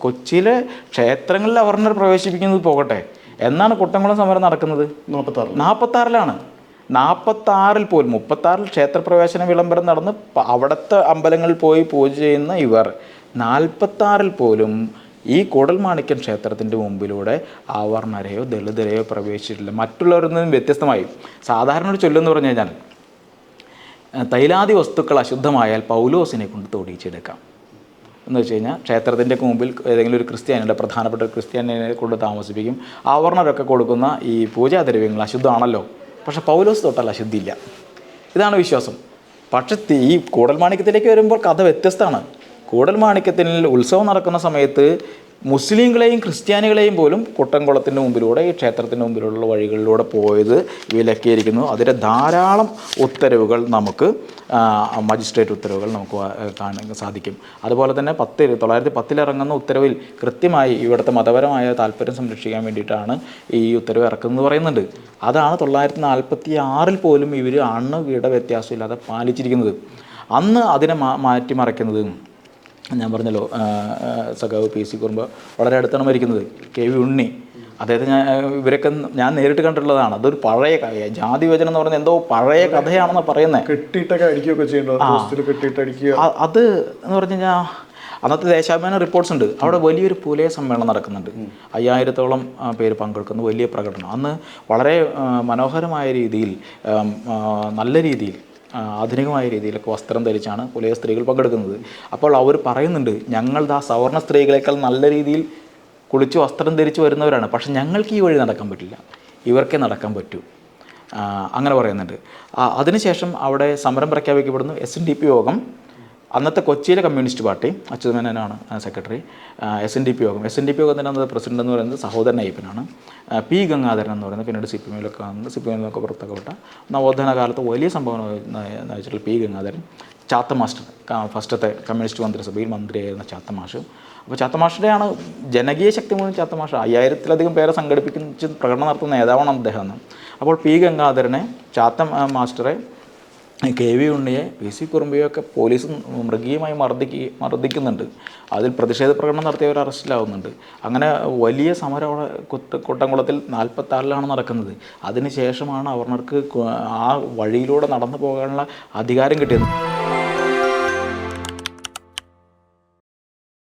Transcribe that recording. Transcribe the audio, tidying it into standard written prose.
കൊച്ചിയിലെ ക്ഷേത്രങ്ങളിൽ അവർണർ പ്രവേശിപ്പിക്കുന്നത് പോകട്ടെ, എന്നാണ് കുട്ടംകുളം സമരം നടക്കുന്നത്? 46-ലാണ്. 46-ൽ പോലും 36-ൽ ക്ഷേത്രപ്രവേശന വിളംബരം നടന്ന് അവിടുത്തെ അമ്പലങ്ങളിൽ പോയി പൂജ ചെയ്യുന്ന ഇവർ 46-ൽ പോലും ഈ കൂടൽമാണിക്യം ക്ഷേത്രത്തിൻ്റെ മുമ്പിലൂടെ അവർണരെയോ ദളിതരെയോ പ്രവേശിച്ചിട്ടില്ല. മറ്റുള്ളവരിൽ നിന്നും വ്യത്യസ്തമായി സാധാരണ ഒരു ചൊല്ലെന്ന് പറഞ്ഞു കഴിഞ്ഞാൽ, തൈലാദി വസ്തുക്കൾ അശുദ്ധമായാൽ പൗലോസിനെ കൊണ്ട് തൊടിയിച്ചെടുക്കാം എന്ന് വെച്ച് കഴിഞ്ഞാൽ, ക്ഷേത്രത്തിൻ്റെ മുമ്പിൽ ഏതെങ്കിലും ഒരു ക്രിസ്ത്യാനിയുടെ പ്രധാനപ്പെട്ട ഒരു ക്രിസ്ത്യാനിയെ കൊണ്ട് താമസിപ്പിക്കും. അവർണരൊക്കെ കൊടുക്കുന്ന ഈ പൂജാദ്രവ്യങ്ങൾ അശുദ്ധമാണല്ലോ, പക്ഷെ പൗലോസ് തൊട്ടാൽ അശുദ്ധിയില്ല. ഇതാണ് വിശ്വാസം. പക്ഷെ ഈ കൂടൽമാണിക്യത്തിലേക്ക് വരുമ്പോൾ കഥ വ്യത്യസ്തമാണ്. കൂടൽമാണിക്യത്തിൽ ഉത്സവം നടക്കുന്ന സമയത്ത് മുസ്ലിങ്ങളെയും ക്രിസ്ത്യാനികളെയും പോലും കുട്ടംകുളത്തിൻ്റെ മുമ്പിലൂടെ ഈ ക്ഷേത്രത്തിൻ്റെ മുമ്പിലുള്ള വഴികളിലൂടെ പോയത് വിലക്കിയിരിക്കുന്നു. അതിൻ്റെ ധാരാളം ഉത്തരവുകൾ നമുക്ക് മജിസ്ട്രേറ്റ് ഉത്തരവുകൾ നമുക്ക് കാണാൻ സാധിക്കും. അതുപോലെ തന്നെ 1910 ഇറങ്ങുന്ന ഉത്തരവിൽ കൃത്യമായി ഇവിടുത്തെ മതപരമായ താല്പര്യം സംരക്ഷിക്കാൻ വേണ്ടിയിട്ടാണ് ഈ ഉത്തരവ് ഇറക്കുന്നത് പറയുന്നുണ്ട്. അതാണ് 1946-ൽ പോലും ഇവർ അണുവീട വ്യത്യാസമില്ലാതെ പാലിച്ചിരിക്കുന്നത്. അന്ന് അതിനെ മാറ്റിമറിക്കുന്നത്, ഞാൻ പറഞ്ഞല്ലോ സഖാവ് PC കുറുമ്പ വളരെ അടുത്താണ് മരിക്കുന്നത്, KV ഉണ്ണി, അദ്ദേഹത്തെ ഇവരൊക്കെ ഞാൻ നേരിട്ട് കണ്ടിട്ടുള്ളതാണ്. അതൊരു പഴയ ജാതി വിഭജനം എന്ന് പറയുന്നത് എന്തോ പഴയ കഥയാണെന്ന് പറയുന്നത്. അത് എന്ന് പറഞ്ഞു കഴിഞ്ഞാൽ അന്നത്തെ ദേശാഭിമാന റിപ്പോർട്ട്സ് ഉണ്ട്. അവിടെ വലിയൊരു പുലയ സമ്മേളനം നടക്കുന്നുണ്ട്. 5000-ഓളം പേര് പങ്കെടുക്കുന്ന വലിയ പ്രകടനം. അന്ന് വളരെ മനോഹരമായ രീതിയിൽ, നല്ല രീതിയിൽ, ആധുനികമായ രീതിയിലൊക്കെ വസ്ത്രം ധരിച്ചാണ് പുലയ സ്ത്രീകൾ പങ്കെടുക്കുന്നത്. അപ്പോൾ അവർ പറയുന്നുണ്ട്, ഞങ്ങൾ സവർണ്ണ സ്ത്രീകളെക്കാൾ നല്ല രീതിയിൽ കുളിച്ച് വസ്ത്രം ധരിച്ച് വരുന്നവരാണ്, പക്ഷെ ഞങ്ങൾക്ക് ഈ വഴി നടക്കാൻ പറ്റില്ല, ഇവർക്കേ നടക്കാൻ പറ്റൂ, അങ്ങനെ പറയുന്നുണ്ട്. അതിനുശേഷം അവിടെ സമരം പ്രഖ്യാപിക്കപ്പെടുന്നു. SNDP യോഗം, അന്നത്തെ കൊച്ചിയിലെ കമ്മ്യൂണിസ്റ്റ് പാർട്ടി, അച്യുതമേനോനാണ് സെക്രട്ടറി. SNDP യോഗത്തിൻ്റെ അന്നത്തെ പ്രസിഡന്റ് എന്ന് പറയുന്നത് സഹോദരൻ അയ്യപ്പനാണ്. P ഗംഗാധരൻ എന്ന് പറയുന്നത് പിന്നീട് CPM-ലൊക്കെ വന്ന് CPM-ലൊക്കെ പുറത്തൊക്കെ വിട്ട നവോത്ഥാന കാലത്ത് വലിയ സംഭവം നയിച്ചിട്ടുള്ള P ഗംഗാധരൻ. ചാത്ത മാസ്റ്റർ, ഫസ്റ്റത്തെ കമ്മ്യൂണിസ്റ്റ് മന്ത്രിസഭയിൽ മന്ത്രിയായിരുന്ന ചാത്ത മാഷ്. അപ്പോൾ ചാത്ത മാഷിൻ്റെയാണ് ജനകീയ ശക്തി മുഴുവൻ ചാത്ത മാഷ്. 5000-ലധികം പേരെ സംഘടിപ്പിച്ച് പ്രകടനം നടത്തുന്ന നേതാവാണ് അദ്ദേഹം എന്ന്. അപ്പോൾ P ഗംഗാധരനെ, ചാത്ത മാസ്റ്ററെ, KV ഉണ്ണിയെ, PC കുറുമ്പയൊക്കെ പോലീസ് മൃഗീയമായി മർദ്ദിക്കുന്നുണ്ട്. അതിൽ പ്രതിഷേധ പ്രകടനം നടത്തിയവർ അറസ്റ്റിലാവുന്നുണ്ട്. അങ്ങനെ വലിയ സമരം അവിടെ കുട്ടംകുളത്തിൽ 46-ലാണ് നടക്കുന്നത്. അതിനുശേഷമാണ് അവർണർക്ക് ആ വഴിയിലൂടെ നടന്നു പോകാനുള്ള അധികാരം കിട്ടിയത്.